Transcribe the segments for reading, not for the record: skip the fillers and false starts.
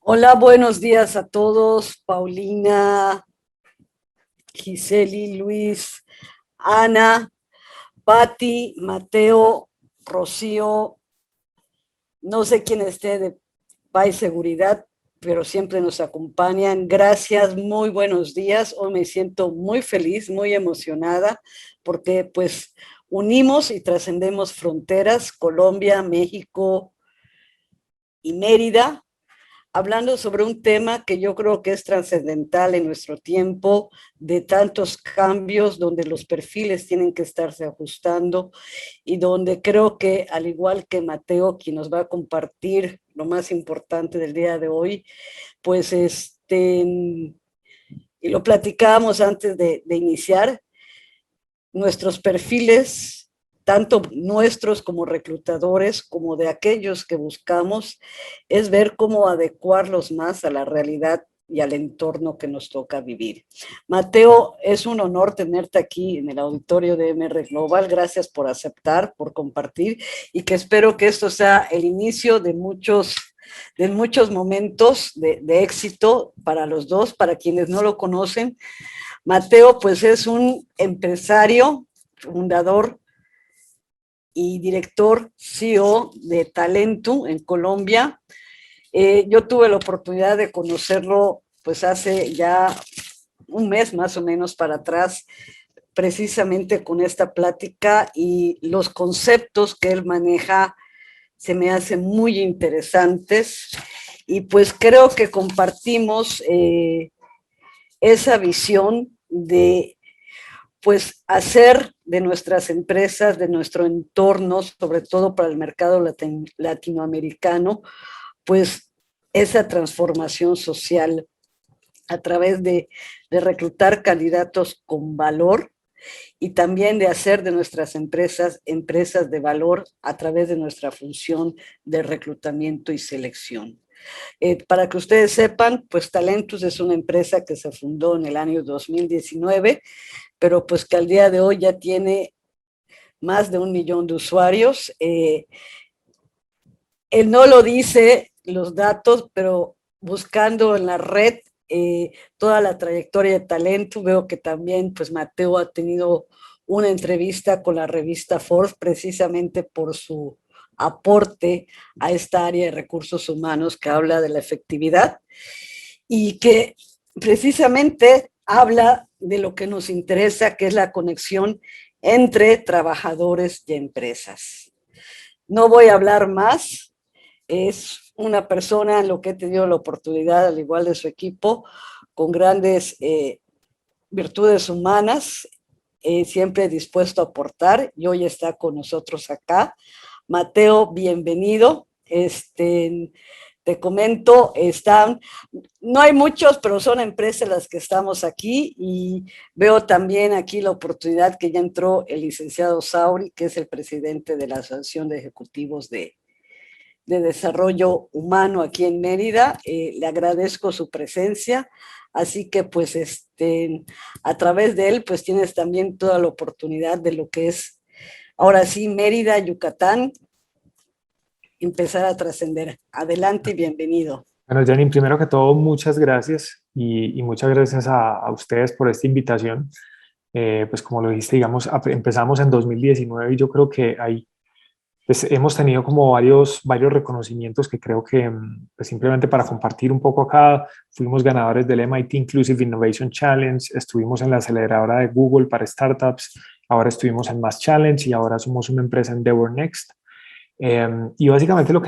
Hola, buenos días a todos. Paulina, Giseli, Luis, Ana, Patti, Mateo, Rocío, no sé quién esté de paz y seguridad, pero siempre nos acompañan. Gracias, muy buenos días. Hoy me siento muy feliz, muy emocionada, porque pues unimos y trascendemos fronteras, Colombia, México y Mérida, hablando sobre un tema que yo creo que es trascendental en nuestro tiempo, de tantos cambios donde los perfiles tienen que estarse ajustando y donde creo que, al igual que Mateo, quien nos va a compartir lo más importante del día de hoy, pues y lo platicábamos antes de iniciar, nuestros perfiles, tanto nuestros como reclutadores, como de aquellos que buscamos, es ver cómo adecuarlos más a la realidad y al entorno que nos toca vivir. Mateo, es un honor tenerte aquí en el auditorio de MR Global. Gracias por aceptar, por compartir y que espero que esto sea el inicio de muchos momentos de éxito para los dos, para quienes no lo conocen. Mateo, pues es un empresario, fundador y director CEO de Talentum en Colombia. Yo tuve la oportunidad de conocerlo pues hace ya un mes más o menos para atrás, precisamente con esta plática, y los conceptos que él maneja se me hacen muy interesantes y pues creo que compartimos esa visión de pues hacer de nuestras empresas, de nuestro entorno, sobre todo para el mercado latinoamericano, pues esa transformación social a través de reclutar candidatos con valor y también de hacer de nuestras empresas empresas de valor a través de nuestra función de reclutamiento y selección. Para que ustedes sepan, pues Talentus es una empresa que se fundó en el año 2019, pero pues que al día de hoy ya tiene más de 1 millón de usuarios. Él no lo dice los datos, pero buscando en la red toda la trayectoria de talento, veo que también pues Mateo ha tenido una entrevista con la revista Forbes precisamente por su aporte a esta área de recursos humanos que habla de la efectividad y que precisamente habla de lo que nos interesa, que es la conexión entre trabajadores y empresas. No voy a hablar más, es una persona en lo que he tenido la oportunidad, al igual de su equipo, con grandes virtudes humanas, siempre dispuesto a aportar, y hoy está con nosotros acá. Mateo, bienvenido. Te comento, no hay muchos, pero son empresas las que estamos aquí, y veo también aquí la oportunidad que ya entró el licenciado Sauri, que es el presidente de la Asociación de Ejecutivos de Desarrollo Humano aquí en Mérida. Le agradezco su presencia, así que pues a través de él pues tienes también toda la oportunidad de lo que es ahora sí Mérida, Yucatán, empezar a trascender. Adelante y bienvenido. Bueno, Janine, primero que todo, muchas gracias y muchas gracias a ustedes por esta invitación. Pues como lo dijiste, digamos, empezamos en 2019 y yo creo que ahí pues, hemos tenido como varios reconocimientos que creo que pues, simplemente para compartir un poco acá, fuimos ganadores del MIT Inclusive Innovation Challenge, estuvimos en la aceleradora de Google para startups, ahora estuvimos en Mass Challenge y ahora somos una empresa Endeavor Next. Y básicamente lo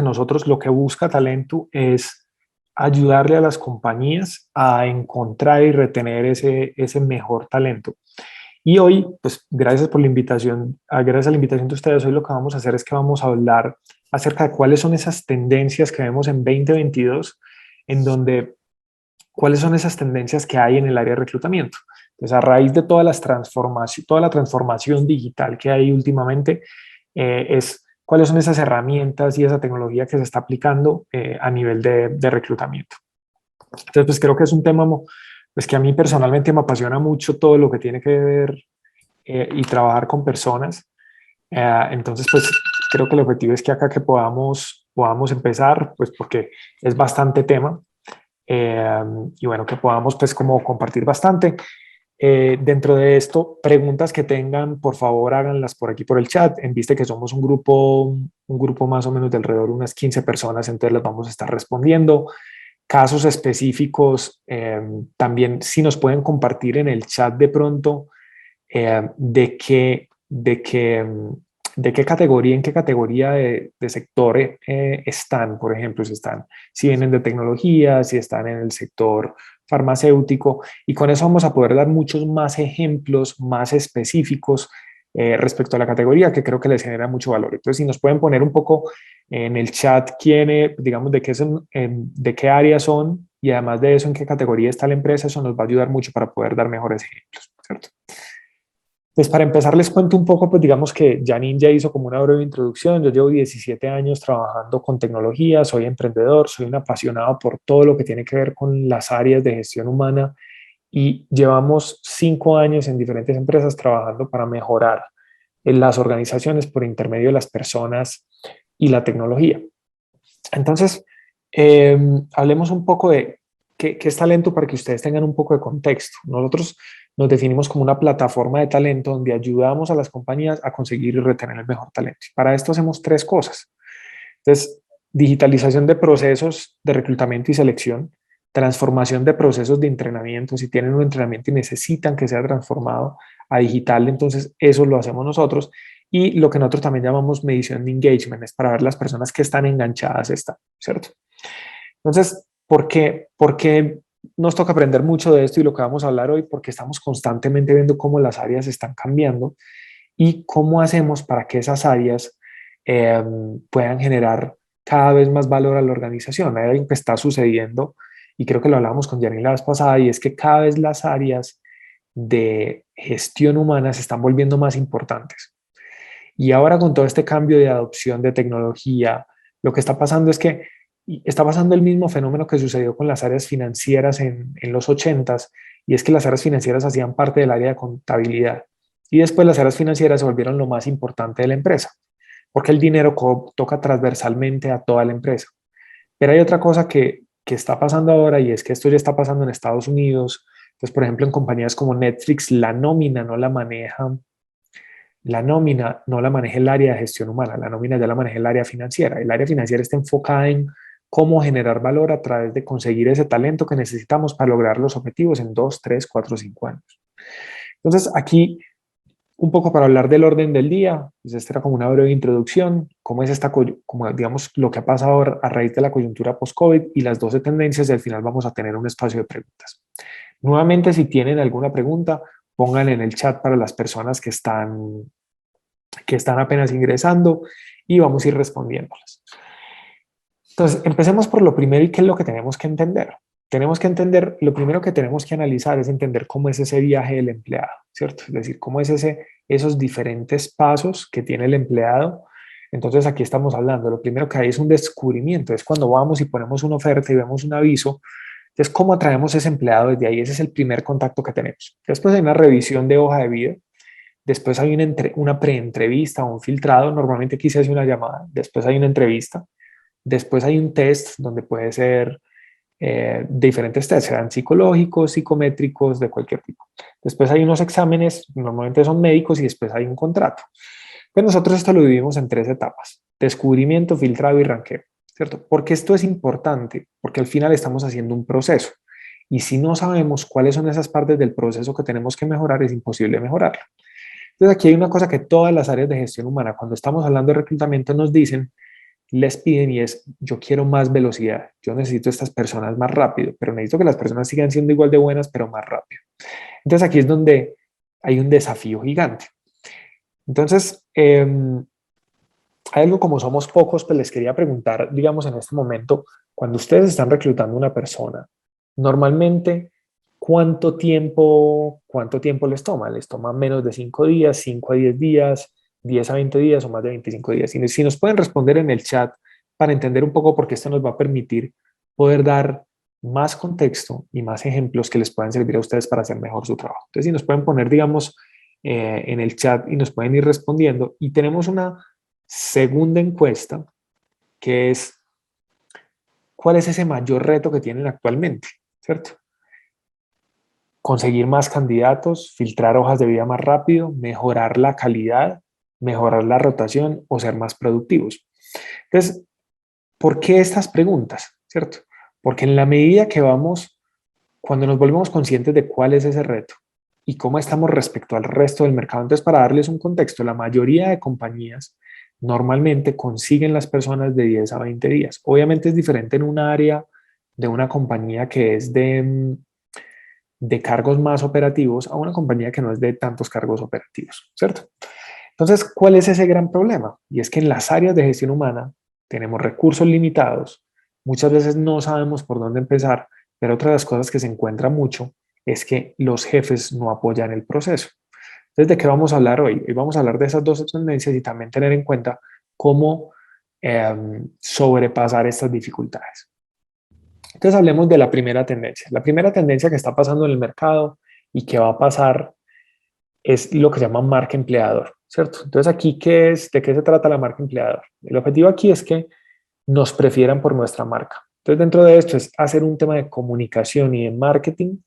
que busca Talento es ayudarle a las compañías a encontrar y retener ese mejor talento. Y hoy, pues gracias por la invitación, gracias a la invitación de ustedes, hoy lo que vamos a hacer es que vamos a hablar acerca de cuáles son esas tendencias que vemos en 2022, en donde, cuáles son esas tendencias que hay en el área de reclutamiento. Entonces, a raíz de toda la transformación digital que hay últimamente, es cuáles son esas herramientas y esa tecnología que se está aplicando a nivel de reclutamiento. Entonces, pues creo que es un tema pues, que a mí personalmente me apasiona mucho todo lo que tiene que ver y trabajar con personas. Entonces, pues creo que el objetivo es que acá que podamos empezar, pues porque es bastante tema. y bueno, que podamos pues como compartir bastante. Dentro de esto, preguntas que tengan, por favor, háganlas por aquí por el chat. En vista que somos un grupo más o menos de alrededor de unas 15 personas, entonces las vamos a estar respondiendo. Casos específicos, también si nos pueden compartir en el chat de pronto de qué categoría, en qué categoría de sector están, por ejemplo, si vienen de tecnología, si están en el sector farmacéutico, y con eso vamos a poder dar muchos más ejemplos más específicos respecto a la categoría, que creo que les genera mucho valor. Entonces, si nos pueden poner un poco en el chat digamos, de qué área son, y además de eso, en qué categoría está la empresa, eso nos va a ayudar mucho para poder dar mejores ejemplos, ¿cierto? Pues para empezar les cuento un poco, pues digamos que Janine ya hizo como una breve introducción. Yo llevo 17 años trabajando con tecnología, soy emprendedor, soy un apasionado por todo lo que tiene que ver con las áreas de gestión humana y llevamos 5 años en diferentes empresas trabajando para mejorar en las organizaciones por intermedio de las personas y la tecnología. Entonces, hablemos un poco de qué es talento para que ustedes tengan un poco de contexto. Nosotros nos definimos como una plataforma de talento donde ayudamos a las compañías a conseguir y retener el mejor talento. Para esto hacemos 3 cosas. Entonces, digitalización de procesos de reclutamiento y selección, transformación de procesos de entrenamiento. Si tienen un entrenamiento y necesitan que sea transformado a digital, entonces eso lo hacemos nosotros. Y lo que nosotros también llamamos medición de engagement, es para ver las personas que están enganchadas, están, ¿cierto? Entonces, por qué nos toca aprender mucho de esto y lo que vamos a hablar hoy? Porque estamos constantemente viendo cómo las áreas están cambiando y cómo hacemos para que esas áreas puedan generar cada vez más valor a la organización. Hay algo que está sucediendo y creo que lo hablábamos con Janine la vez pasada, y es que cada vez las áreas de gestión humana se están volviendo más importantes. Y ahora con todo este cambio de adopción de tecnología, lo que está pasando es que está pasando el mismo fenómeno que sucedió con las áreas financieras en los 80s, y es que las áreas financieras hacían parte del área de contabilidad. Y después las áreas financieras se volvieron lo más importante de la empresa, porque el dinero toca transversalmente a toda la empresa. Pero hay otra cosa que está pasando ahora, y es que esto ya está pasando en Estados Unidos. Entonces, por ejemplo, en compañías como Netflix, la nómina no la maneja el área de gestión humana, la nómina ya la maneja el área financiera. El área financiera está enfocada en cómo generar valor a través de conseguir ese talento que necesitamos para lograr los objetivos en 2, 3, 4, 5 años. Entonces, aquí, un poco para hablar del orden del día, pues esta era como una breve introducción, cómo es como digamos lo que ha pasado a raíz de la coyuntura post-COVID y las 12 tendencias, y al final vamos a tener un espacio de preguntas. Nuevamente, si tienen alguna pregunta, pongan en el chat para las personas que están apenas ingresando, y vamos a ir respondiéndolas. Entonces, empecemos por lo primero, y qué es lo que tenemos que entender. Tenemos que entender, lo primero que tenemos que analizar es entender cómo es ese viaje del empleado, ¿cierto? Es decir, cómo es esos diferentes pasos que tiene el empleado. Entonces, aquí estamos hablando, lo primero que hay es un descubrimiento, es cuando vamos y ponemos una oferta y vemos un aviso. Entonces, ¿cómo atraemos a ese empleado desde ahí? Ese es el primer contacto que tenemos. Después hay una revisión de hoja de vida. Después hay una preentrevista o un filtrado. Normalmente aquí se hace una llamada. Después hay una entrevista. Después hay un test donde puede ser diferentes tests, sean psicológicos, psicométricos, de cualquier tipo. Después hay unos exámenes, normalmente son médicos, y después hay un contrato. Pues nosotros esto lo dividimos en 3 etapas: descubrimiento, filtrado y ranqueo, ¿cierto? Porque esto es importante, porque al final estamos haciendo un proceso. Y si no sabemos cuáles son esas partes del proceso que tenemos que mejorar, es imposible mejorarlo. Entonces aquí hay una cosa que todas las áreas de gestión humana, cuando estamos hablando de reclutamiento, nos dicen, les piden, y es: yo quiero más velocidad, yo necesito estas personas más rápido, pero necesito que las personas sigan siendo igual de buenas, pero más rápido. Entonces aquí es donde hay un desafío gigante. Entonces, hay algo, como somos pocos, pues les quería preguntar, digamos, en este momento, cuando ustedes están reclutando una persona, normalmente, cuánto tiempo les toma? ¿Les toma menos de 5 días, 5 a 10 días, 10 a 20 días o más de 25 días? Si nos pueden responder en el chat para entender un poco, porque esto nos va a permitir poder dar más contexto y más ejemplos que les puedan servir a ustedes para hacer mejor su trabajo. Entonces, si nos pueden poner, digamos, en el chat, y nos pueden ir respondiendo. Y tenemos una segunda encuesta, que es ¿cuál es ese mayor reto que tienen actualmente? ¿Cierto? Conseguir más candidatos, filtrar hojas de vida más rápido, mejorar la calidad, mejorar la rotación o ser más productivos. Entonces, ¿por qué estas preguntas? ¿Cierto? Porque en la medida que vamos, cuando nos volvemos conscientes de cuál es ese reto y cómo estamos respecto al resto del mercado, entonces para darles un contexto, la mayoría de compañías normalmente consiguen las personas de 10 a 20 días. Obviamente es diferente en un área de una compañía que es de cargos más operativos a una compañía que no es de tantos cargos operativos, ¿cierto? Entonces, ¿cuál es ese gran problema? Y es que en las áreas de gestión humana tenemos recursos limitados, muchas veces no sabemos por dónde empezar, pero otra de las cosas que se encuentra mucho es que los jefes no apoyan el proceso. Entonces, ¿de qué vamos a hablar hoy? Hoy vamos a hablar de esas dos tendencias y también tener en cuenta cómo sobrepasar estas dificultades. Entonces, hablemos de la primera tendencia. La primera tendencia que está pasando en el mercado y que va a pasar es lo que se llama marca empleador, ¿cierto? Entonces, aquí, ¿de qué se trata la marca empleador? El objetivo aquí es que nos prefieran por nuestra marca. Entonces, dentro de esto es hacer un tema de comunicación y de marketing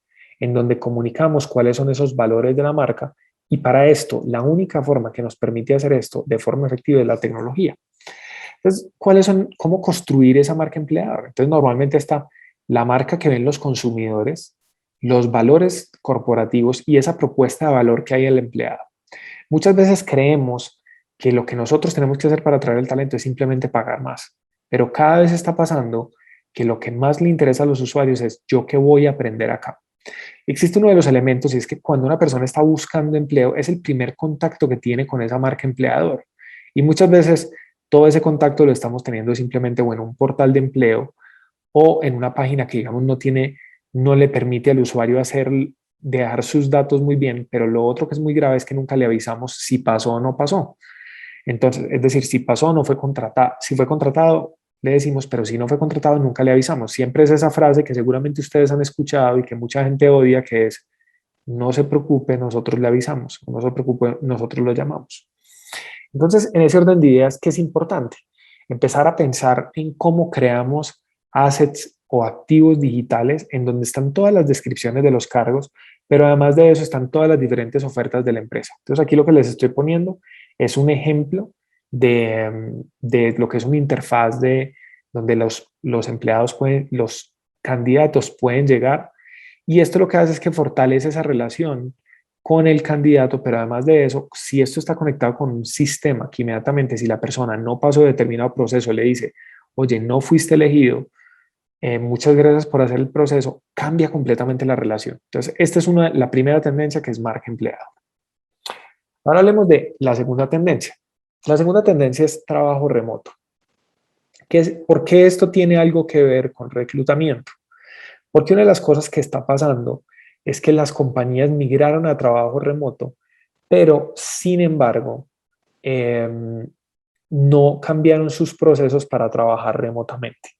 en donde comunicamos cuáles son esos valores de la marca y para esto, la única forma que nos permite hacer esto de forma efectiva es la tecnología. Entonces, cómo construir esa marca empleador? Entonces, normalmente está la marca que ven los consumidores, los valores corporativos y esa propuesta de valor que hay al empleado. Muchas veces creemos que lo que nosotros tenemos que hacer para atraer el talento es simplemente pagar más, pero cada vez está pasando que lo que más le interesa a los usuarios es yo qué voy a aprender acá. Existe uno de los elementos y es que cuando una persona está buscando empleo es el primer contacto que tiene con esa marca empleador. Y muchas veces todo ese contacto lo estamos teniendo simplemente o en un portal de empleo o en una página que digamos no le permite al usuario dejar sus datos muy bien, pero lo otro que es muy grave es que nunca le avisamos si pasó o no pasó. Entonces, es decir, si pasó o no fue contratado, si fue contratado, le decimos, pero si no fue contratado, nunca le avisamos. Siempre es esa frase que seguramente ustedes han escuchado y que mucha gente odia, que es, no se preocupe, nosotros le avisamos, no se preocupe, nosotros lo llamamos. Entonces, en ese orden de ideas, ¿qué es importante? Empezar a pensar en cómo creamos assets o activos digitales en donde están todas las descripciones de los cargos, pero además de eso están todas las diferentes ofertas de la empresa. Entonces, aquí lo que les estoy poniendo es un ejemplo de lo que es una interfaz donde los empleados los candidatos pueden llegar y esto lo que hace es que fortalece esa relación con el candidato, pero además de eso, si esto está conectado con un sistema que inmediatamente si la persona no pasó determinado proceso le dice, oye, no fuiste elegido, muchas gracias por hacer el proceso, cambia completamente la relación. Entonces, esta es la primera tendencia que es marca empleado. Ahora hablemos de la segunda tendencia. La segunda tendencia es trabajo remoto. ¿Por qué esto tiene algo que ver con reclutamiento? Porque una de las cosas que está pasando es que las compañías migraron a trabajo remoto, pero sin embargo, no cambiaron sus procesos para trabajar remotamente.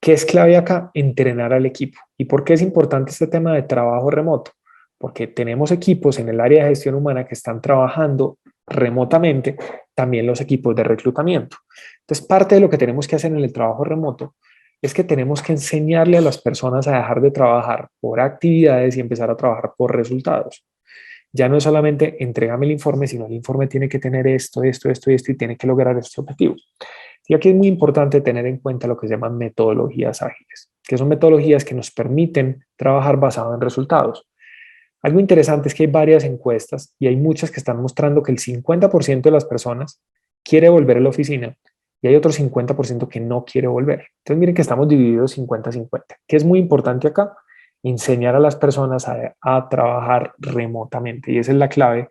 ¿Qué es clave acá? Entrenar al equipo. ¿Y por qué es importante este tema de trabajo remoto? Porque tenemos equipos en el área de gestión humana que están trabajando remotamente, también los equipos de reclutamiento. Entonces, parte de lo que tenemos que hacer en el trabajo remoto es que tenemos que enseñarle a las personas a dejar de trabajar por actividades y empezar a trabajar por resultados. Ya no es solamente entrégame el informe, sino el informe tiene que tener esto, esto, esto y esto y tiene que lograr estos objetivos. Y aquí es muy importante tener en cuenta lo que se llaman metodologías ágiles, que son metodologías que nos permiten trabajar basado en resultados. Algo interesante es que hay varias encuestas y hay muchas que están mostrando que el 50% de las personas quiere volver a la oficina y hay otro 50% que no quiere volver. Entonces miren que estamos divididos 50-50. ¿Qué es muy importante acá? Enseñar a las personas a trabajar remotamente y esa es la clave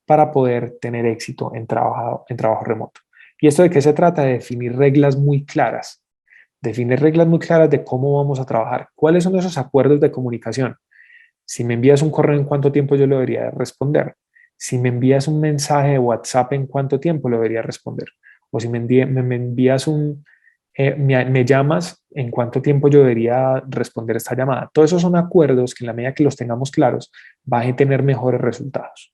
para poder tener éxito en trabajo remoto. ¿Y esto de qué se trata? De definir reglas muy claras. Definir reglas muy claras de cómo vamos a trabajar. ¿Cuáles son esos acuerdos de comunicación? Si me envías un correo, ¿en cuánto tiempo yo lo debería responder? Si me envías un mensaje de WhatsApp, ¿en cuánto tiempo lo debería responder? O si me envías me llamas, ¿en cuánto tiempo yo debería responder esta llamada? Todos esos son acuerdos que en la medida que los tengamos claros, va a tener mejores resultados.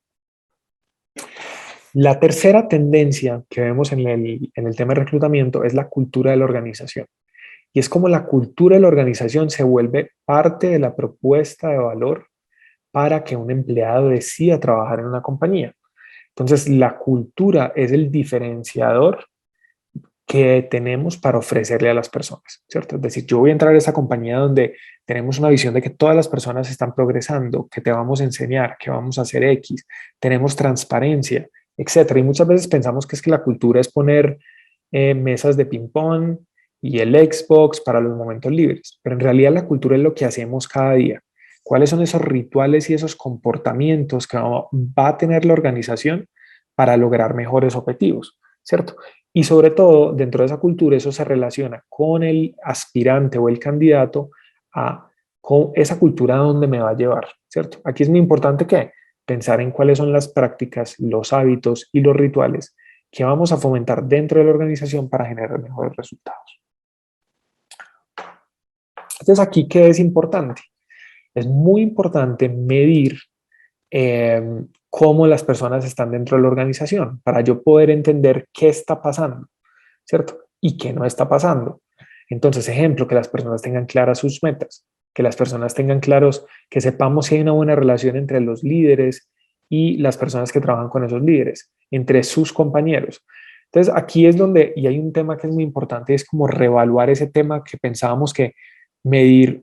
La tercera tendencia que vemos en el tema de reclutamiento es la cultura de la organización. y es como la cultura de la organización se vuelve parte de la propuesta de valor para que un empleado decida trabajar en una compañía. Entonces, la cultura es el diferenciador que tenemos para ofrecerle a las personas, ¿cierto? Es decir, yo voy a entrar a esa compañía donde tenemos una visión de que todas las personas están progresando, que te vamos a enseñar, que vamos a hacer X, tenemos transparencia, etcétera. Y muchas veces pensamos que es que la cultura es poner mesas de ping-pong y el Xbox para los momentos libres, pero en realidad la cultura es lo que hacemos cada día. ¿Cuáles son esos rituales y esos comportamientos que va a tener la organización para lograr mejores objetivos? ¿Cierto? Y sobre todo, dentro de esa cultura, eso se relaciona con el aspirante o el candidato a con esa cultura a dónde me va a llevar, ¿cierto? Aquí es muy importante que pensar en cuáles son las prácticas, los hábitos y los rituales que vamos a fomentar dentro de la organización para generar mejores resultados. Entonces, aquí, ¿qué es importante? Es muy importante medir cómo las personas están dentro de la organización para yo poder entender qué está pasando, ¿cierto? Y qué no está pasando. Entonces, ejemplo, que las personas tengan claras sus metas, que las personas tengan claros, que sepamos si hay una buena relación entre los líderes y las personas que trabajan con esos líderes, entre sus compañeros. Entonces, aquí es donde, y hay un tema que es muy importante, es como reevaluar ese tema que pensábamos que medir,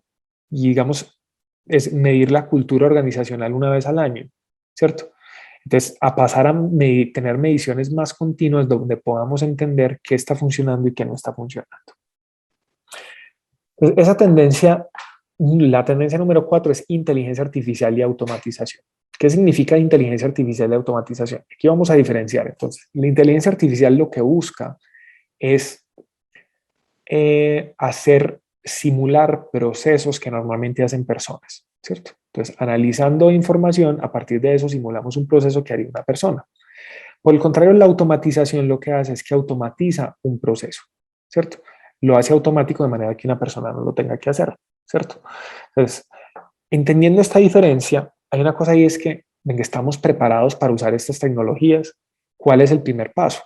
y digamos, es medir la cultura organizacional una vez al año, ¿cierto? Entonces, a pasar a tener mediciones más continuas donde podamos entender qué está funcionando y qué no está funcionando. Entonces, esa tendencia, la tendencia número 4 es inteligencia artificial y automatización. ¿Qué significa inteligencia artificial y automatización? Aquí vamos a diferenciar. Entonces, la inteligencia artificial lo que busca es simular procesos que normalmente hacen personas, ¿cierto? Entonces, analizando información, a partir de eso simulamos un proceso que haría una persona. Por el contrario, la automatización lo que hace es que automatiza un proceso, ¿cierto? Lo hace automático de manera que una persona no lo tenga que hacer, ¿cierto? Entonces, entendiendo esta diferencia, hay una cosa y es que estamos preparados para usar estas tecnologías. ¿Cuál es el primer paso?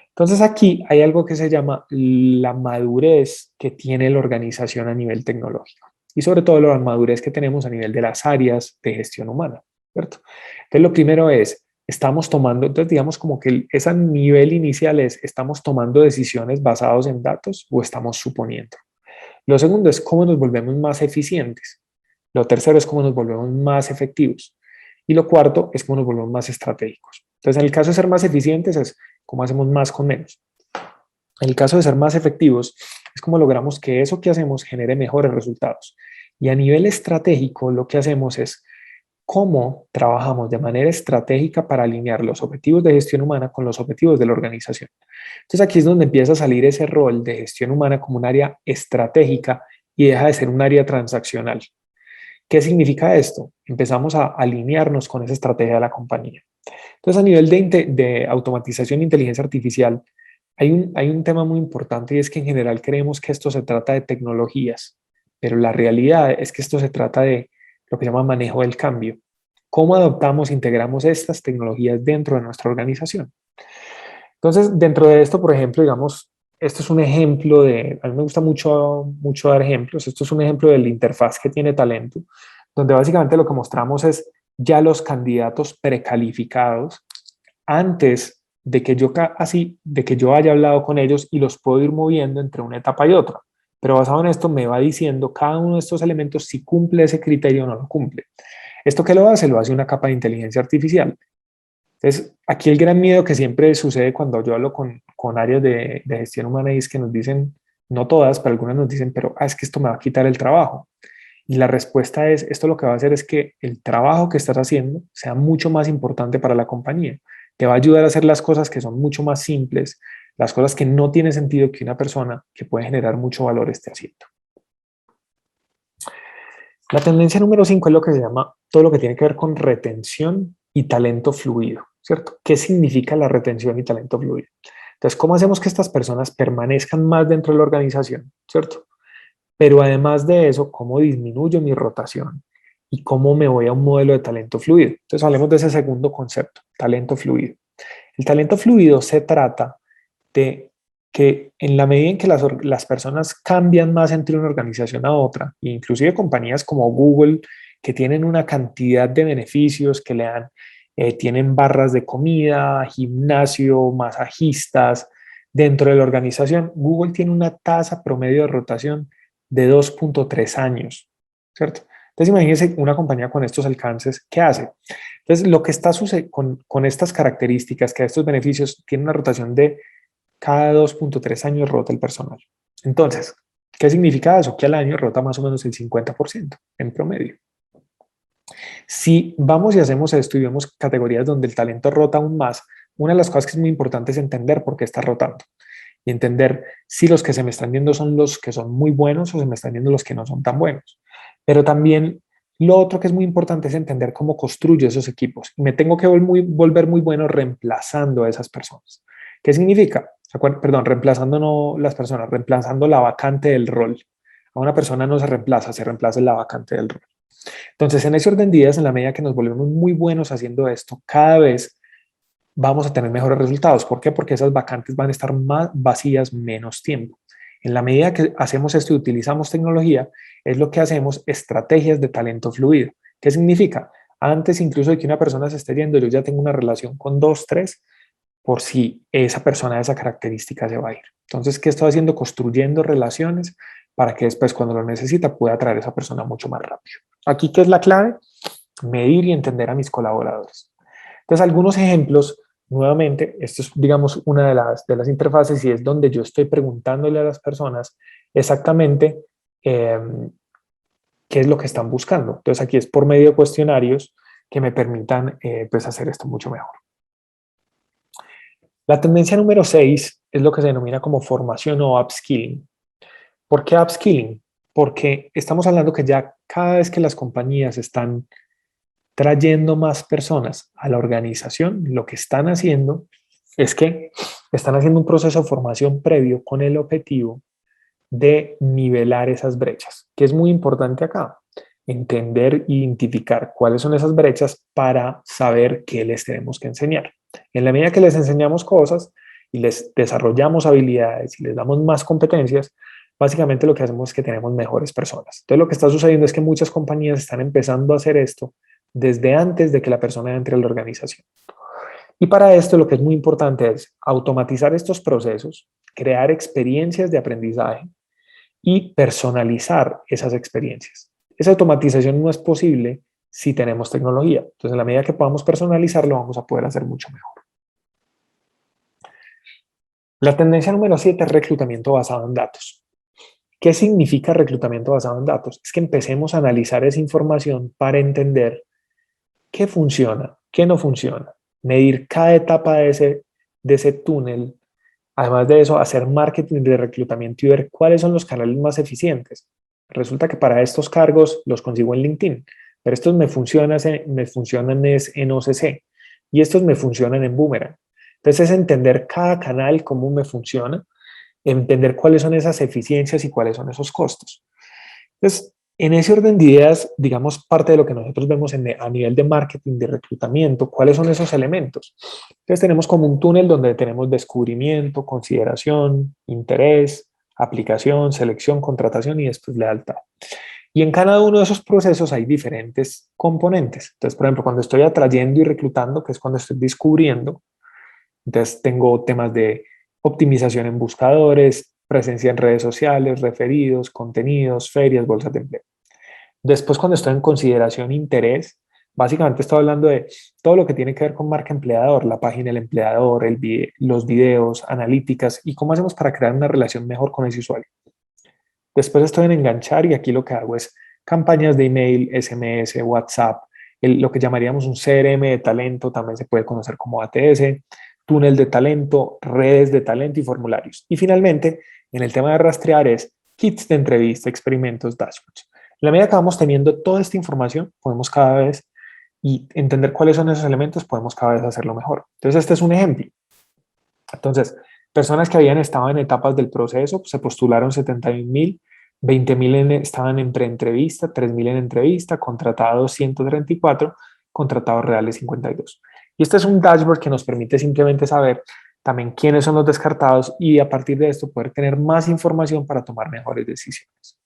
Entonces aquí hay algo que se llama la madurez que tiene la organización a nivel tecnológico y sobre todo la madurez que tenemos a nivel de las áreas de gestión humana, ¿cierto? Entonces lo primero es, estamos tomando, entonces digamos como que ese nivel inicial es, ¿estamos tomando decisiones basadas en datos o estamos suponiendo? Lo segundo es cómo nos volvemos más eficientes. Lo tercero es cómo nos volvemos más efectivos. Y lo cuarto es cómo nos volvemos más estratégicos. Entonces, en el caso de ser más eficientes es cómo hacemos más con menos. En el caso de ser más efectivos es cómo logramos que eso que hacemos genere mejores resultados. Y a nivel estratégico lo que hacemos es cómo trabajamos de manera estratégica para alinear los objetivos de gestión humana con los objetivos de la organización. Entonces aquí es donde empieza a salir ese rol de gestión humana como un área estratégica y deja de ser un área transaccional. ¿Qué significa esto? Empezamos a alinearnos con esa estrategia de la compañía. Entonces, a nivel de automatización e inteligencia artificial, hay un tema muy importante y es que en general creemos que esto se trata de tecnologías, pero la realidad es que esto se trata de lo que se llama manejo del cambio. ¿Cómo adoptamos, integramos estas tecnologías dentro de nuestra organización? Entonces, dentro de esto, por ejemplo, digamos, esto es un ejemplo de, a mí me gusta mucho dar ejemplos, esto es un ejemplo de la interfaz que tiene Talento, donde básicamente lo que mostramos es ya los candidatos precalificados antes de que yo haya hablado con ellos y los puedo ir moviendo entre una etapa y otra. Pero basado en esto me va diciendo cada uno de estos elementos si cumple ese criterio o no lo cumple. ¿Esto qué lo hace? Lo hace una capa de inteligencia artificial. Entonces, aquí el gran miedo que siempre sucede cuando yo hablo con áreas de gestión humana es que nos dicen, no todas, pero algunas nos dicen, pero es que esto me va a quitar el trabajo. Y la respuesta es, esto lo que va a hacer es que el trabajo que estás haciendo sea mucho más importante para la compañía. Te va a ayudar a hacer las cosas que son mucho más simples, las cosas que no tiene sentido que una persona que puede generar mucho valor esté haciendo. La tendencia número 5 es lo que se llama todo lo que tiene que ver con retención y talento fluido, ¿cierto? ¿Qué significa la retención y talento fluido? Entonces, ¿cómo hacemos que estas personas permanezcan más dentro de la organización, ¿cierto? Pero además de eso, ¿cómo disminuyo mi rotación? ¿Y cómo me voy a un modelo de talento fluido? Entonces, hablemos de ese segundo concepto, talento fluido. El talento fluido se trata de que en la medida en que las personas cambian más entre una organización a otra, inclusive compañías como Google, que tienen una cantidad de beneficios que le dan, tienen barras de comida, gimnasio, masajistas dentro de la organización, Google tiene una tasa promedio de rotación de 2.3 años, ¿cierto? Entonces imagínense una compañía con estos alcances, ¿qué hace? Entonces lo que está sucediendo con estas características, que estos beneficios tienen una rotación de cada 2.3 años rota el personal. Entonces, ¿qué significa eso? Que al año rota más o menos el 50% en promedio. Si vamos y hacemos esto y vemos categorías donde el talento rota aún más, una de las cosas que es muy importante es entender por qué está rotando y entender si los que se me están viendo son los que son muy buenos o se me están viendo los que no son tan buenos. Pero también lo otro que es muy importante es entender cómo construyo esos equipos. Y me tengo que volver muy bueno reemplazando a esas personas. ¿Qué significa? Perdón, reemplazando no las personas, reemplazando la vacante del rol. A una persona no se reemplaza la vacante del rol. Entonces, en ese orden de ideas, en la medida que nos volvemos muy buenos haciendo esto, cada vez vamos a tener mejores resultados. ¿Por qué? Porque esas vacantes van a estar más vacías menos tiempo. En la medida que hacemos esto y utilizamos tecnología, es lo que hacemos estrategias de talento fluido. ¿Qué significa? Antes incluso de que una persona se esté yendo, yo ya tengo una relación con dos, tres, por si esa persona de esa característica se va a ir. Entonces, ¿qué estoy haciendo? Construyendo relaciones para que después cuando lo necesita pueda atraer a esa persona mucho más rápido. Aquí, ¿qué es la clave? Medir y entender a mis colaboradores. Entonces, algunos ejemplos, nuevamente, esto es, digamos, una de las interfaces y es donde yo estoy preguntándole a las personas exactamente qué es lo que están buscando. Entonces, aquí es por medio de cuestionarios que me permitan pues hacer esto mucho mejor. La tendencia número 6 es lo que se denomina como formación o upskilling. ¿Por qué upskilling? Porque estamos hablando que ya cada vez que las compañías están trayendo más personas a la organización, lo que están haciendo es que están haciendo un proceso de formación previo con el objetivo de nivelar esas brechas, que es muy importante acá. Entender e identificar cuáles son esas brechas para saber qué les tenemos que enseñar. En la medida que les enseñamos cosas y les desarrollamos habilidades y les damos más competencias, básicamente lo que hacemos es que tenemos mejores personas. Entonces lo que está sucediendo es que muchas compañías están empezando a hacer esto desde antes de que la persona entre a la organización. Y para esto lo que es muy importante es automatizar estos procesos, crear experiencias de aprendizaje y personalizar esas experiencias. Esa automatización no es posible si tenemos tecnología. Entonces, en la medida que podamos personalizarlo, vamos a poder hacer mucho mejor. La tendencia número 7 es reclutamiento basado en datos. ¿Qué significa reclutamiento basado en datos? Es que empecemos a analizar esa información para entender qué funciona, qué no funciona, medir cada etapa de ese túnel. Además de eso, hacer marketing de reclutamiento y ver cuáles son los canales más eficientes. Resulta que para estos cargos los consigo en LinkedIn, pero estos me funcionan es en OCC y estos me funcionan en Boomerang. Entonces es entender cada canal, cómo me funciona, entender cuáles son esas eficiencias y cuáles son esos costos. Entonces, en ese orden de ideas, digamos, parte de lo que nosotros vemos a nivel de marketing, de reclutamiento, ¿cuáles son esos elementos? Entonces tenemos como un túnel donde tenemos descubrimiento, consideración, interés, aplicación, selección, contratación y después lealtad. Y en cada uno de esos procesos hay diferentes componentes. Entonces, por ejemplo, cuando estoy atrayendo y reclutando, que es cuando estoy descubriendo, entonces tengo temas de optimización en buscadores, presencia en redes sociales, referidos, contenidos, ferias, bolsas de empleo. Después, cuando estoy en consideración interés, básicamente estoy hablando de todo lo que tiene que ver con marca empleador, la página del empleador, los videos, analíticas y cómo hacemos para crear una relación mejor con ese usuario. Después estoy en enganchar y aquí lo que hago es campañas de email, SMS, WhatsApp, lo que llamaríamos un CRM de talento, también se puede conocer como ATS, túnel de talento, redes de talento y formularios. Y finalmente, en el tema de rastrear es kits de entrevista, experimentos, dashboards. En la medida que vamos teniendo toda esta información, podemos cada vez y entender cuáles son esos elementos, podemos cada vez hacerlo mejor. Entonces, este es un ejemplo. Entonces, personas que habían estado en etapas del proceso, se postularon 71,000, 20,000 estaban en preentrevista, 3,000 en entrevista, contratados 134, contratados reales 52. Y este es un dashboard que nos permite simplemente saber también quiénes son los descartados y a partir de esto poder tener más información para tomar mejores decisiones.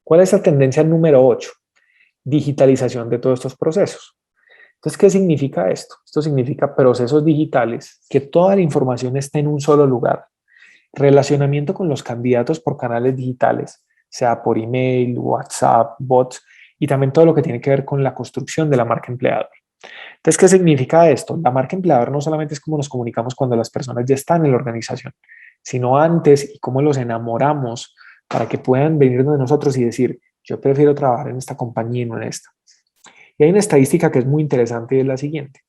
¿Cuál es la tendencia número 8? Digitalización de todos estos procesos. Entonces, ¿qué significa esto? Esto significa procesos digitales, que toda la información esté en un solo lugar. Relacionamiento con los candidatos por canales digitales, sea por email, WhatsApp, bots, y también todo lo que tiene que ver con la construcción de la marca empleador. Entonces, ¿qué significa esto? La marca empleador no solamente es cómo nos comunicamos cuando las personas ya están en la organización, sino antes y cómo los enamoramos para que puedan venir de nosotros y decir, yo prefiero trabajar en esta compañía y no en esta. Y hay una estadística que es muy interesante y es la siguiente.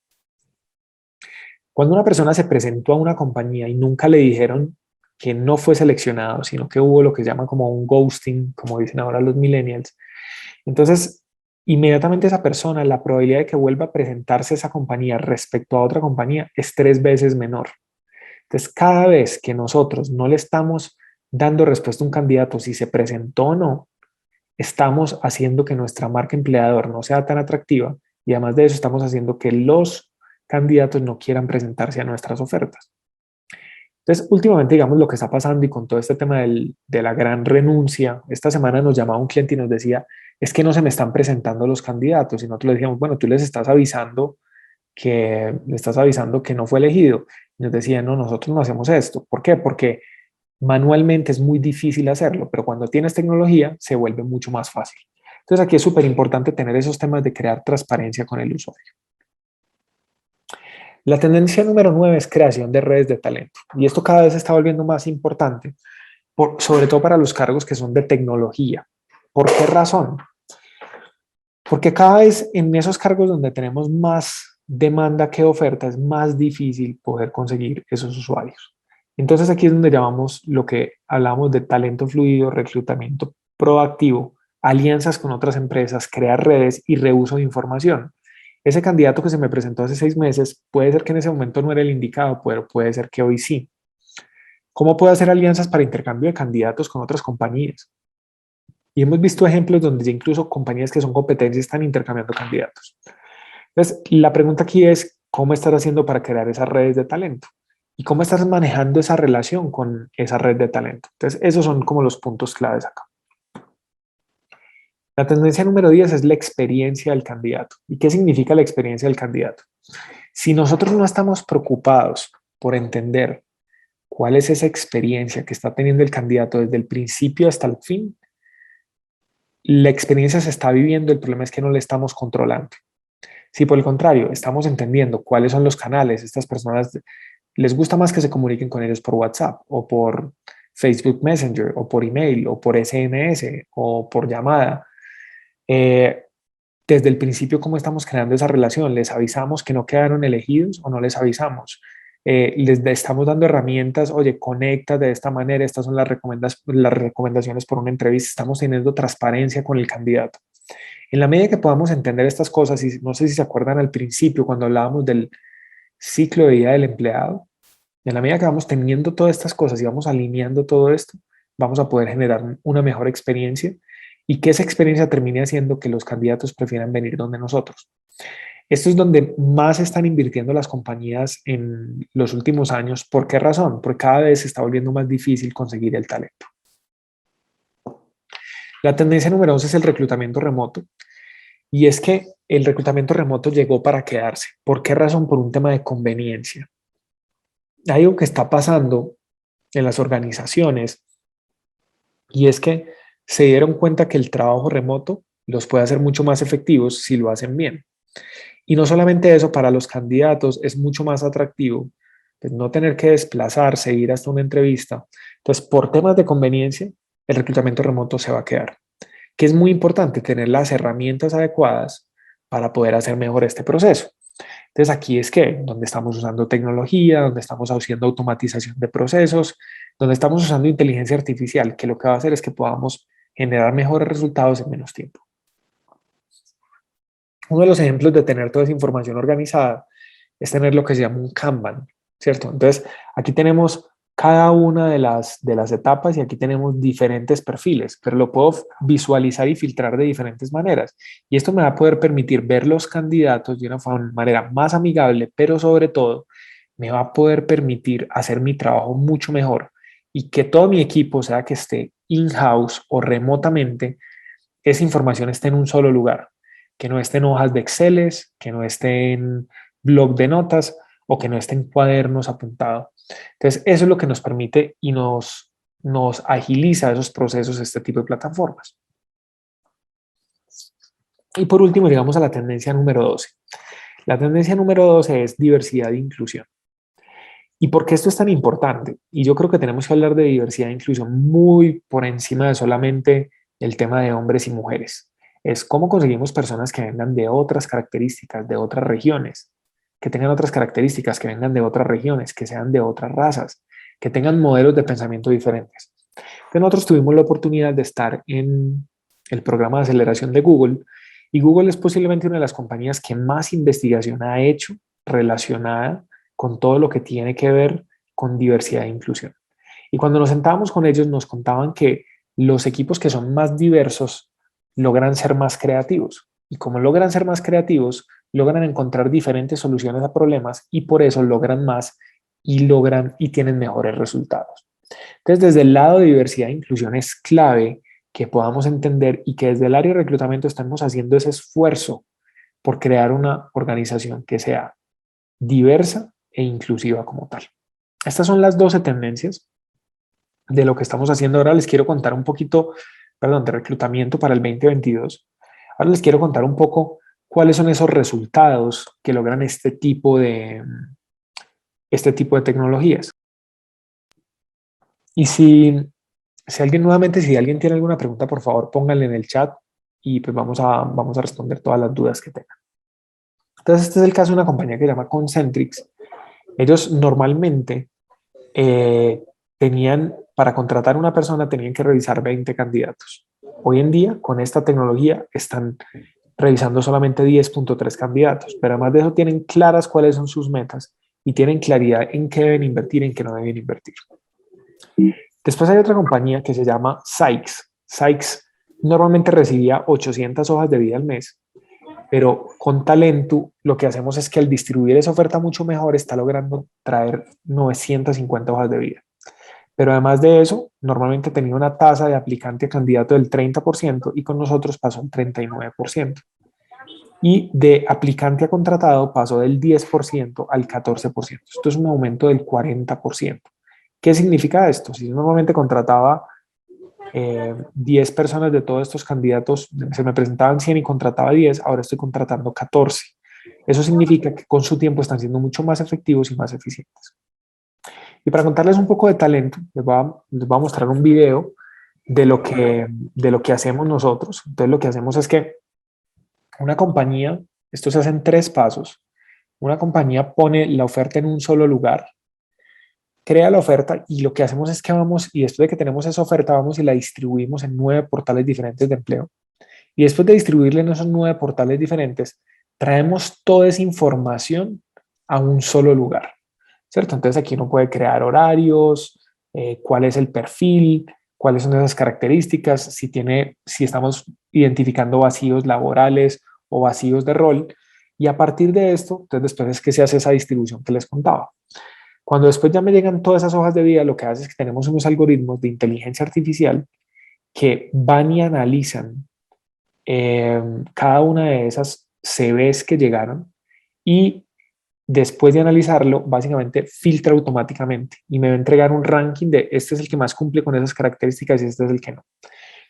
Cuando una persona se presentó a una compañía y nunca le dijeron que no fue seleccionado, sino que hubo lo que se llama como un ghosting, como dicen ahora los millennials, entonces inmediatamente esa persona, la probabilidad de que vuelva a presentarse a esa compañía respecto a otra compañía es 3 veces menor. Entonces, cada vez que nosotros no le estamos dando respuesta a un candidato si se presentó o no, estamos haciendo que nuestra marca empleador no sea tan atractiva y además de eso estamos haciendo que los candidatos no quieran presentarse a nuestras ofertas. Entonces, últimamente, digamos, lo que está pasando y con todo este tema de la gran renuncia, esta semana nos llamaba un cliente y nos decía, es que no se me están presentando los candidatos y nosotros le decíamos, bueno, tú les estás avisando que no fue elegido. Y nos decía, no, nosotros no hacemos esto. ¿Por qué? Porque manualmente es muy difícil hacerlo, pero cuando tienes tecnología se vuelve mucho más fácil. Entonces aquí es súper importante tener esos temas de crear transparencia con el usuario. La tendencia número 9 es creación de redes de talento. Y esto cada vez se está volviendo más importante, sobre todo para los cargos que son de tecnología. ¿Por qué razón? Porque cada vez en esos cargos donde tenemos más demanda que oferta es más difícil poder conseguir esos usuarios. Entonces aquí es donde llamamos lo que hablamos de talento fluido, reclutamiento proactivo, alianzas con otras empresas, crear redes y reuso de información. Ese candidato que se me presentó hace 6 meses puede ser que en ese momento no era el indicado, pero puede ser que hoy sí. ¿Cómo puedo hacer alianzas para intercambio de candidatos con otras compañías? Y hemos visto ejemplos donde ya incluso compañías que son competencias están intercambiando candidatos. Entonces, la pregunta aquí es, ¿cómo estás haciendo para crear esas redes de talento? ¿Y cómo estás manejando esa relación con esa red de talento? Entonces, esos son como los puntos claves acá. La tendencia número 10 es la experiencia del candidato. ¿Y qué significa la experiencia del candidato? Si nosotros no estamos preocupados por entender cuál es esa experiencia que está teniendo el candidato desde el principio hasta el fin, la experiencia se está viviendo, el problema es que no la estamos controlando. Si por el contrario estamos entendiendo cuáles son los canales, estas personas les gusta más que se comuniquen con ellos por WhatsApp o por Facebook Messenger o por email o por SMS o por llamada. Desde el principio, ¿cómo estamos creando esa relación? ¿Les avisamos que no quedaron elegidos o no les avisamos? Les estamos dando herramientas, oye, conecta de esta manera, estas son las recomendaciones por una entrevista, estamos teniendo transparencia con el candidato. En la medida que podamos entender estas cosas, y no sé si se acuerdan al principio cuando hablábamos del ciclo de vida del empleado, en la medida que vamos teniendo todas estas cosas y vamos alineando todo esto, vamos a poder generar una mejor experiencia y que esa experiencia termine haciendo que los candidatos prefieran venir donde nosotros. Esto es donde más están invirtiendo las compañías en los últimos años. ¿Por qué razón? Porque cada vez se está volviendo más difícil conseguir el talento. La tendencia número 11 es el reclutamiento remoto. Y es que el reclutamiento remoto llegó para quedarse. ¿Por qué razón? Por un tema de conveniencia. Hay algo que está pasando en las organizaciones y es que se dieron cuenta que el trabajo remoto los puede hacer mucho más efectivos si lo hacen bien. Y no solamente eso, para los candidatos es mucho más atractivo pues, no tener que desplazarse, ir hasta una entrevista. Entonces, por temas de conveniencia, el reclutamiento remoto se va a quedar. Que es muy importante tener las herramientas adecuadas para poder hacer mejor este proceso. Entonces, aquí es que donde estamos usando tecnología, donde estamos haciendo automatización de procesos, donde estamos usando inteligencia artificial, que lo que va a hacer es que podamos generar mejores resultados en menos tiempo. Uno de los ejemplos de tener toda esa información organizada es tener lo que se llama un Kanban, ¿cierto? Entonces, aquí tenemos cada una de las etapas y aquí tenemos diferentes perfiles, pero lo puedo visualizar y filtrar de diferentes maneras. Y esto me va a poder permitir ver los candidatos de una manera más amigable, pero sobre todo me va a poder permitir hacer mi trabajo mucho mejor y que todo mi equipo, sea que esté in-house o remotamente, esa información esté en un solo lugar, que no esté en hojas de Excel, que no esté en blog de notas o que no esté en cuadernos apuntados. Entonces, eso es lo que nos permite y nos agiliza esos procesos, este tipo de plataformas. Y por último, llegamos a la tendencia número 12. La tendencia número 12 es diversidad e inclusión. ¿Y por qué esto es tan importante? Y yo creo que tenemos que hablar de diversidad e inclusión muy por encima de solamente el tema de hombres y mujeres. Es cómo conseguimos personas que vengan de otras características, de otras regiones, que tengan otras características, que vengan de otras regiones, que sean de otras razas, que tengan modelos de pensamiento diferentes. Entonces nosotros tuvimos la oportunidad de estar en el programa de aceleración de Google y Google es posiblemente una de las compañías que más investigación ha hecho relacionada con todo lo que tiene que ver con diversidad e inclusión. Y cuando nos sentábamos con ellos nos contaban que los equipos que son más diversos logran ser más creativos. Y como logran ser más creativos, logran encontrar diferentes soluciones a problemas y por eso logran más y tienen mejores resultados. Entonces, desde el lado de diversidad e inclusión es clave que podamos entender y que desde el área de reclutamiento estemos haciendo ese esfuerzo por crear una organización que sea diversa e inclusiva como tal. Estas son las 12 tendencias de lo que estamos haciendo. Ahora les quiero contar un poquito, perdón, de reclutamiento para el 2022. Ahora les quiero contar un poco cuáles son esos resultados que logran este tipo de tecnologías. Y si alguien nuevamente, si alguien tiene alguna pregunta, por favor, pónganle en el chat y pues vamos a responder todas las dudas que tengan. Entonces, este es el caso de una compañía que se llama Concentrix. Ellos normalmente para contratar a una persona, tenían que revisar 20 candidatos. Hoy en día, con esta tecnología, están revisando solamente 10.3 candidatos, pero además de eso tienen claras cuáles son sus metas y tienen claridad en qué deben invertir y en qué no deben invertir. Después hay otra compañía que se llama Sykes. Sykes normalmente recibía 800 hojas de vida al mes, pero con Talento lo que hacemos es que al distribuir esa oferta mucho mejor está logrando traer 950 hojas de vida. Pero además de eso, normalmente tenía una tasa de aplicante a candidato del 30% y con nosotros pasó un 39%. Y de aplicante a contratado pasó del 10% al 14%. Esto es un aumento del 40%. ¿Qué significa esto? Si yo normalmente contrataba 10 personas de todos estos candidatos, se me presentaban 100 y contrataba 10, ahora estoy contratando 14. Eso significa que con su tiempo están siendo mucho más efectivos y más eficientes. Y para contarles un poco de Talento, les voy a mostrar un video de lo que hacemos nosotros. Entonces lo que hacemos es que una compañía, esto se hace en 3 pasos, una compañía pone la oferta en un solo lugar, crea la oferta y lo que hacemos es que vamos, y después de que tenemos esa oferta, vamos y la distribuimos en 9 portales diferentes de empleo. Y después de distribuirla en esos 9 portales diferentes, traemos toda esa información a un solo lugar, ¿cierto? Entonces aquí uno puede crear horarios, cuál es el perfil, cuáles son esas características, si estamos identificando vacíos laborales o vacíos de rol. Y a partir de esto, entonces después es que se hace esa distribución que les contaba. Cuando después ya me llegan todas esas hojas de vida, lo que hace es que tenemos unos algoritmos de inteligencia artificial que van y analizan cada una de esas CVs que llegaron y después de analizarlo, básicamente filtra automáticamente y me va a entregar un ranking de este es el que más cumple con esas características y este es el que no.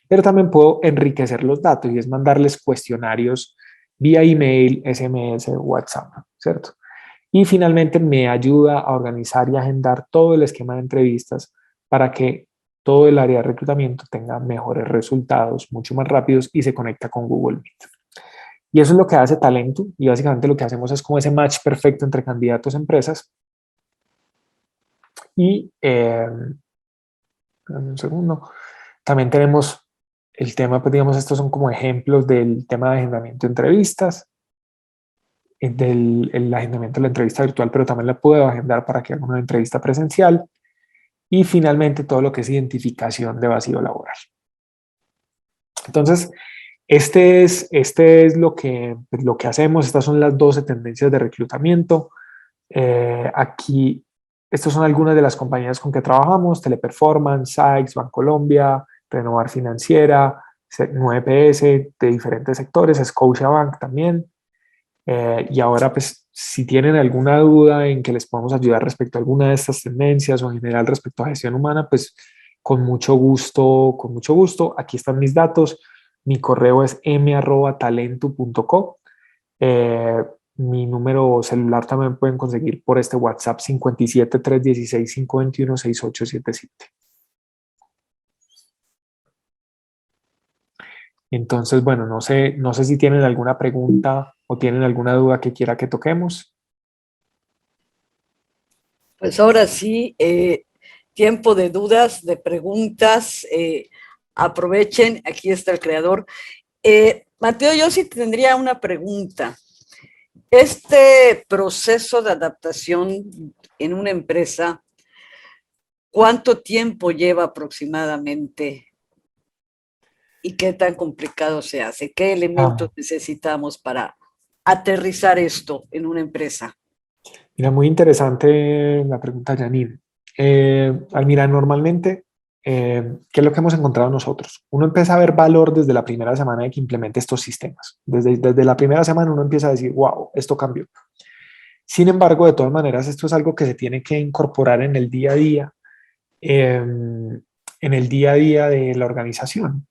Pero también puedo enriquecer los datos y es mandarles cuestionarios vía email, SMS, WhatsApp, ¿cierto? Y finalmente me ayuda a organizar y agendar todo el esquema de entrevistas para que todo el área de reclutamiento tenga mejores resultados, mucho más rápidos y se conecta con Google Meet. Y eso es lo que hace Talento y básicamente lo que hacemos es como ese match perfecto entre candidatos y empresas. Y un segundo, también tenemos el tema, pues digamos, estos son como ejemplos del tema de agendamiento de entrevistas, del agendamiento de la entrevista virtual, pero también la puedo agendar para que haga una entrevista presencial. Y finalmente todo lo que es identificación de vacío laboral. Entonces, este es lo que hacemos. Estas son las 12 tendencias de reclutamiento. Aquí, estas son algunas de las compañías con que trabajamos: Teleperformance, Sykes, Bancolombia, Renovar Financiera, 9PS, de diferentes sectores, Scotiabank también. Y ahora, pues, si tienen alguna duda en que les podamos ayudar respecto a alguna de estas tendencias o en general respecto a gestión humana, pues con mucho gusto, con mucho gusto. Aquí están mis datos. Mi correo es m@talento.co. Eh, Mi número celular también pueden conseguir por este WhatsApp: 57 316 521 6877. Entonces, bueno, no sé si tienen alguna pregunta o tienen alguna duda que quiera que toquemos. Pues ahora sí, tiempo de dudas, de preguntas. Aprovechen, aquí está el creador. Mateo, yo sí tendría una pregunta. Este proceso de adaptación en una empresa, ¿cuánto tiempo lleva aproximadamente? ¿Y qué tan complicado se hace? ¿Qué elementos Ah, necesitamos para aterrizar esto en una empresa? Mira, muy interesante la pregunta, Janine. Almira, normalmente, ¿qué es lo que hemos encontrado nosotros? Uno empieza a ver valor desde la primera semana de que implemente estos sistemas. Desde la primera semana uno empieza a decir, wow, esto cambió. Sin embargo, de todas maneras, esto es algo que se tiene que incorporar en el día a día, en el día a día de la organización.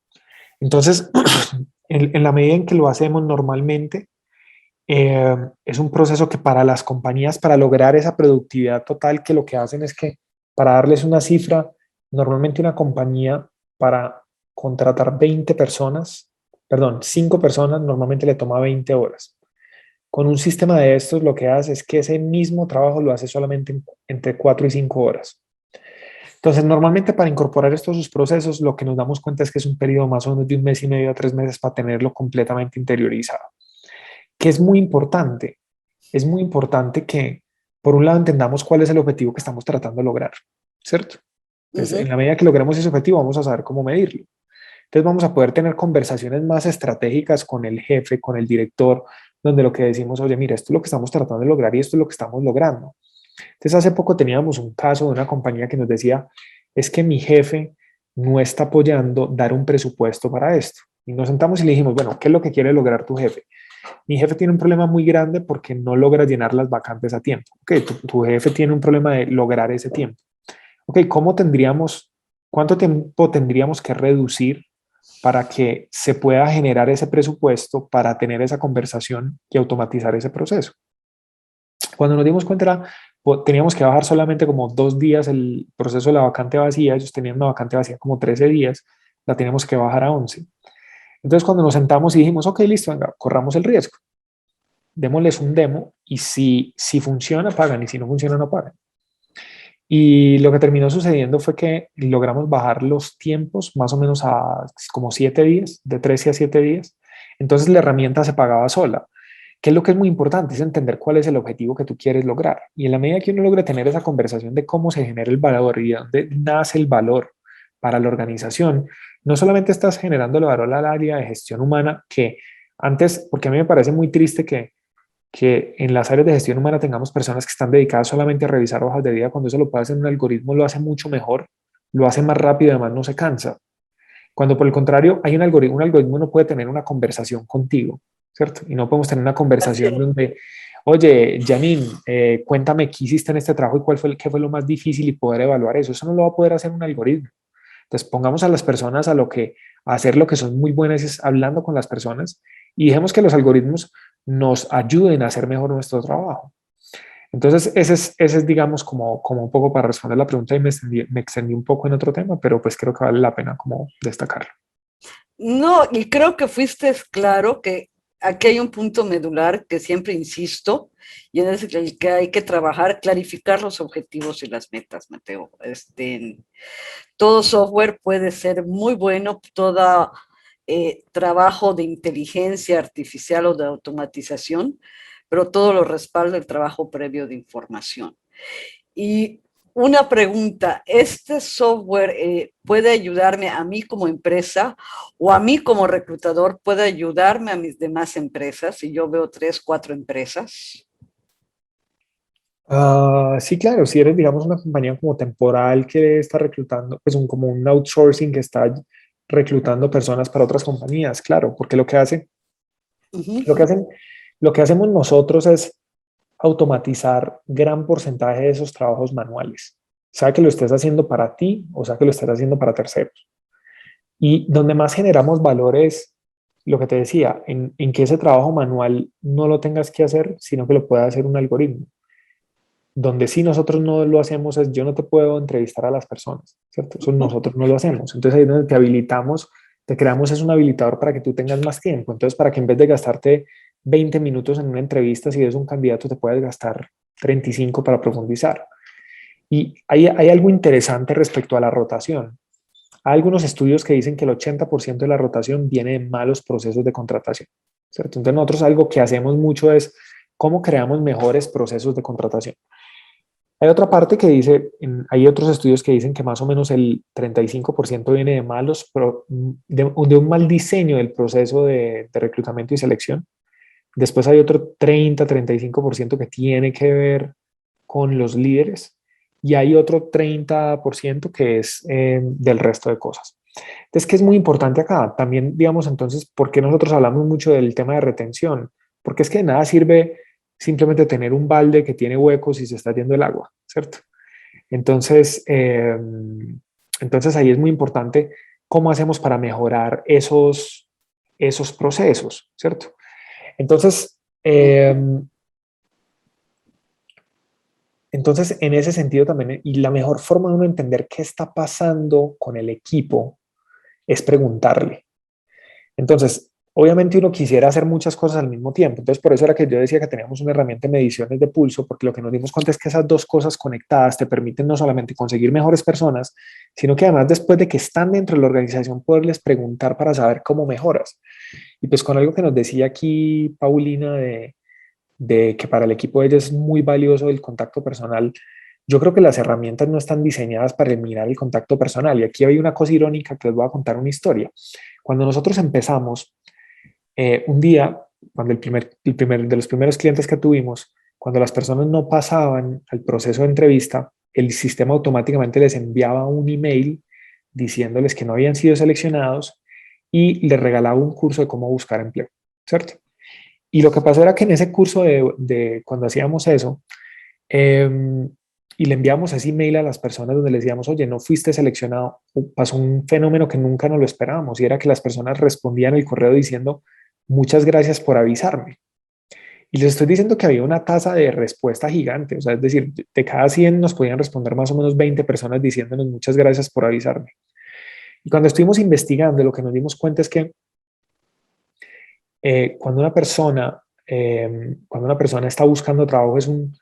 Entonces, en la medida en que lo hacemos normalmente, es un proceso que para las compañías, para lograr esa productividad total, que lo que hacen es que, para darles una cifra, normalmente una compañía, para contratar 20 personas, perdón, 5 personas, normalmente le toma 20 horas. Con un sistema de estos, lo que hace es que ese mismo trabajo lo hace solamente entre 4 y 5 horas. Entonces, normalmente para incorporar estos sus procesos, lo que nos damos cuenta es que es un periodo más o menos de 1 mes y medio a 3 meses para tenerlo completamente interiorizado, que es muy importante. Es muy importante que, por un lado, entendamos cuál es el objetivo que estamos tratando de lograr, ¿cierto? Entonces, en Uh-huh. la medida que logremos ese objetivo, vamos a saber cómo medirlo. Entonces, vamos a poder tener conversaciones más estratégicas con el jefe, con el director, donde lo que decimos: oye, mira, esto es lo que estamos tratando de lograr y esto es lo que estamos logrando. Entonces, hace poco teníamos un caso de una compañía que nos decía: es que mi jefe no está apoyando dar un presupuesto para esto. Y nos sentamos y le dijimos: bueno, ¿qué es lo que quiere lograr tu jefe? Mi jefe tiene un problema muy grande porque no logra llenar las vacantes a tiempo. Ok, tu jefe tiene un problema de lograr ese tiempo. Ok, cuánto tiempo tendríamos que reducir para que se pueda generar ese presupuesto para tener esa conversación y automatizar ese proceso? Cuando nos dimos cuenta teníamos que bajar solamente como 2 días el proceso de la vacante vacía. Ellos tenían una vacante vacía como 13 días, la teníamos que bajar a 11. Entonces, cuando nos sentamos y dijimos: ok, listo, venga, corramos el riesgo, démosles un demo, y si funciona, pagan, y si no funciona, no pagan. Y lo que terminó sucediendo fue que logramos bajar los tiempos más o menos a como 7 días, de 13 a 7 días. Entonces la herramienta se pagaba sola. ¿Qué es lo que es muy importante? Es entender cuál es el objetivo que tú quieres lograr. Y en la medida que uno logre tener esa conversación de cómo se genera el valor y de dónde nace el valor para la organización, no solamente estás generando el valor al área de gestión humana, que antes, porque a mí me parece muy triste que en las áreas de gestión humana tengamos personas que están dedicadas solamente a revisar hojas de vida, cuando eso lo puede hacer un algoritmo, lo hace mucho mejor, lo hace más rápido, además no se cansa. Cuando por el contrario hay un algoritmo no puede tener una conversación contigo, ¿cierto? Y no podemos tener una Así conversación es. donde: oye, Janine, cuéntame qué hiciste en este trabajo y qué fue lo más difícil, y poder evaluar eso. Eso no lo va a poder hacer un algoritmo. Entonces pongamos a las personas a hacer lo que son muy buenas, es hablando con las personas, y dejemos que los algoritmos nos ayuden a hacer mejor nuestro trabajo. Entonces, ese es, digamos, como un poco para responder la pregunta, y me extendí un poco en otro tema, pero pues creo que vale la pena como destacarlo. No, y creo que fuiste claro que aquí hay un punto medular que siempre insisto, y en el que hay que trabajar, clarificar los objetivos y las metas, Mateo. Todo software puede ser muy bueno, todo trabajo de inteligencia artificial o de automatización, pero todo lo respalda el trabajo previo de información. Y una pregunta: ¿este software puede ayudarme a mí como empresa o a mí como reclutador? ¿Puede ayudarme a mis demás empresas? Si yo veo 3, 4 empresas. Sí, claro, si eres, digamos, una compañía como temporal que está reclutando, pues como un outsourcing que está reclutando personas para otras compañías, claro, porque Ujú. lo que hacen, lo que hacemos nosotros es automatizar gran porcentaje de esos trabajos manuales, sea que lo estés haciendo para ti o sea que lo estés haciendo para terceros. Y donde más generamos valores, lo que te decía, en que ese trabajo manual no lo tengas que hacer, sino que lo pueda hacer un algoritmo. Donde sí nosotros no lo hacemos es, yo no te puedo entrevistar a las personas, ¿cierto? Eso nosotros no lo hacemos. Entonces ahí es donde te habilitamos, te creamos es un habilitador para que tú tengas más tiempo. Entonces para que en vez de gastarte 20 minutos en una entrevista, si eres un candidato, te puedes gastar 35 para profundizar. Y hay algo interesante respecto a la rotación. Hay algunos estudios que dicen que el 80% de la rotación viene de malos procesos de contratación, ¿cierto? Entonces nosotros algo que hacemos mucho es cómo creamos mejores procesos de contratación. Hay otra parte que dice, hay otros estudios que dicen que más o menos el 35% viene de de un mal diseño del proceso de reclutamiento y selección. Después hay otro 30-35% que tiene que ver con los líderes y hay otro 30% que es del resto de cosas. Entonces, ¿qué es muy importante acá? También, digamos, entonces, ¿por qué nosotros hablamos mucho del tema de retención? Porque es que de nada sirve simplemente tener un balde que tiene huecos y se está yendo el agua, ¿cierto? Entonces, entonces ahí es muy importante cómo hacemos para mejorar esos procesos, ¿cierto? Entonces, entonces, en ese sentido también, y la mejor forma de uno entender qué está pasando con el equipo es preguntarle. Entonces, obviamente uno quisiera hacer muchas cosas al mismo tiempo. Entonces, por eso era que yo decía que teníamos una herramienta de mediciones de pulso, porque lo que nos dimos cuenta es que esas dos cosas conectadas te permiten no solamente conseguir mejores personas, sino que además después de que están dentro de la organización, poderles preguntar para saber cómo mejoras. Y pues con algo que nos decía aquí Paulina de que para el equipo de ella es muy valioso el contacto personal. Yo creo que las herramientas no están diseñadas para eliminar el contacto personal. Y aquí hay una cosa irónica que les voy a contar una historia. Cuando nosotros empezamos, un día, cuando de los primeros clientes que tuvimos, cuando las personas no pasaban al proceso de entrevista, el sistema automáticamente les enviaba un email diciéndoles que no habían sido seleccionados y les regalaba un curso de cómo buscar empleo, ¿cierto? Y lo que pasó era que en ese curso de cuando hacíamos eso, eh, y le enviamos ese email a las personas donde les decíamos, oye, no fuiste seleccionado, pasó un fenómeno que nunca nos lo esperábamos y era que las personas respondían el correo diciendo, muchas gracias por avisarme. Y les estoy diciendo que había una tasa de respuesta gigante, o sea, es decir, de cada 100 nos podían responder más o menos 20 personas diciéndonos muchas gracias por avisarme. Y cuando estuvimos investigando, lo que nos dimos cuenta es que cuando una persona está buscando trabajo es un,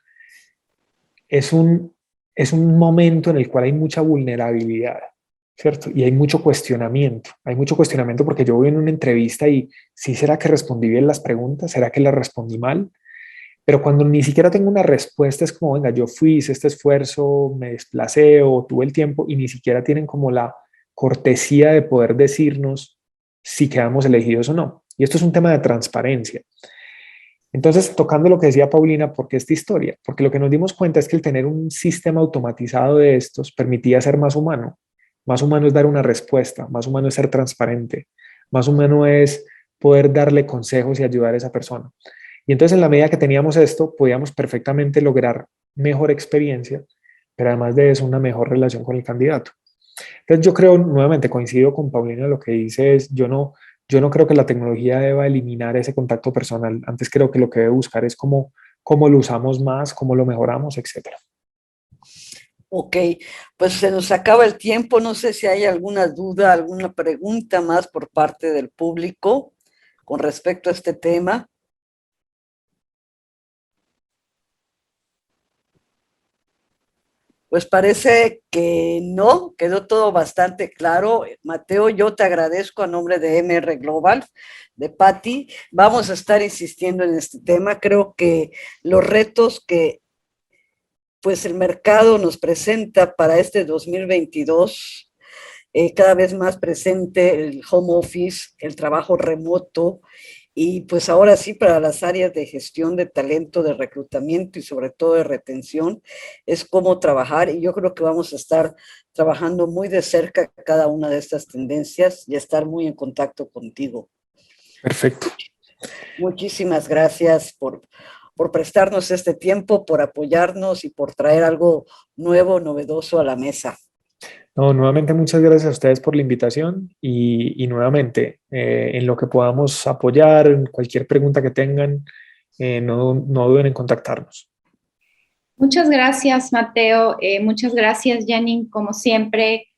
es un momento en el cual hay mucha vulnerabilidad, ¿cierto? Y hay mucho cuestionamiento porque yo voy en una entrevista y sí, ¿será que respondí bien las preguntas? ¿Será que las respondí mal? Pero cuando ni siquiera tengo una respuesta es como, venga, yo fui, hice este esfuerzo, me desplacé o tuve el tiempo y ni siquiera tienen como la cortesía de poder decirnos si quedamos elegidos o no. Y esto es un tema de transparencia. Entonces, tocando lo que decía Paulina, ¿por qué esta historia? Porque lo que nos dimos cuenta es que el tener un sistema automatizado de estos permitía ser más humano. Más humano es dar una respuesta, más humano es ser transparente, más humano es poder darle consejos y ayudar a esa persona. Y entonces, en la medida que teníamos esto, podíamos perfectamente lograr mejor experiencia, pero además de eso, una mejor relación con el candidato. Entonces yo creo, nuevamente coincido con Paulina, lo que dice es, yo no creo que la tecnología deba eliminar ese contacto personal. Antes creo que lo que debe buscar es cómo lo usamos más, cómo lo mejoramos, etcétera. Ok, pues se nos acaba el tiempo. No sé si hay alguna duda, alguna pregunta más por parte del público con respecto a este tema. Pues parece que no, quedó todo bastante claro. Mateo, yo te agradezco a nombre de MR Global, de Patti. Vamos a estar insistiendo en este tema. Creo que los retos que pues el mercado nos presenta para este 2022, cada vez más presente el home office, el trabajo remoto Y pues ahora sí, para las áreas de gestión de talento, de reclutamiento y sobre todo de retención, es cómo trabajar. Y yo creo que vamos a estar trabajando muy de cerca cada una de estas tendencias y estar muy en contacto contigo. Perfecto. Muchísimas gracias por prestarnos este tiempo, por apoyarnos y por traer algo nuevo, novedoso a la mesa. No, nuevamente muchas gracias a ustedes por la invitación y nuevamente en lo que podamos apoyar, en cualquier pregunta que tengan, no duden en contactarnos. Muchas gracias, Mateo. Muchas gracias, Janine, como siempre,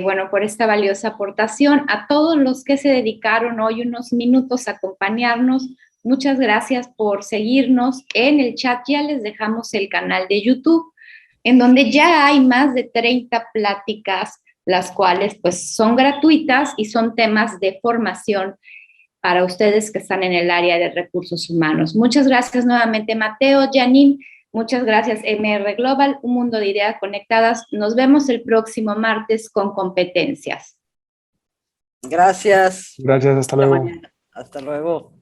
bueno, por esta valiosa aportación. A todos los que se dedicaron hoy unos minutos a acompañarnos, muchas gracias por seguirnos. En el chat ya les dejamos el canal de YouTube, en donde ya hay más de 30 pláticas, las cuales pues son gratuitas y son temas de formación para ustedes que están en el área de recursos humanos. Muchas gracias nuevamente, Mateo, Janine. Muchas gracias, MR Global, un mundo de ideas conectadas. Nos vemos el próximo martes con competencias. Gracias. Gracias, hasta luego. Hasta luego.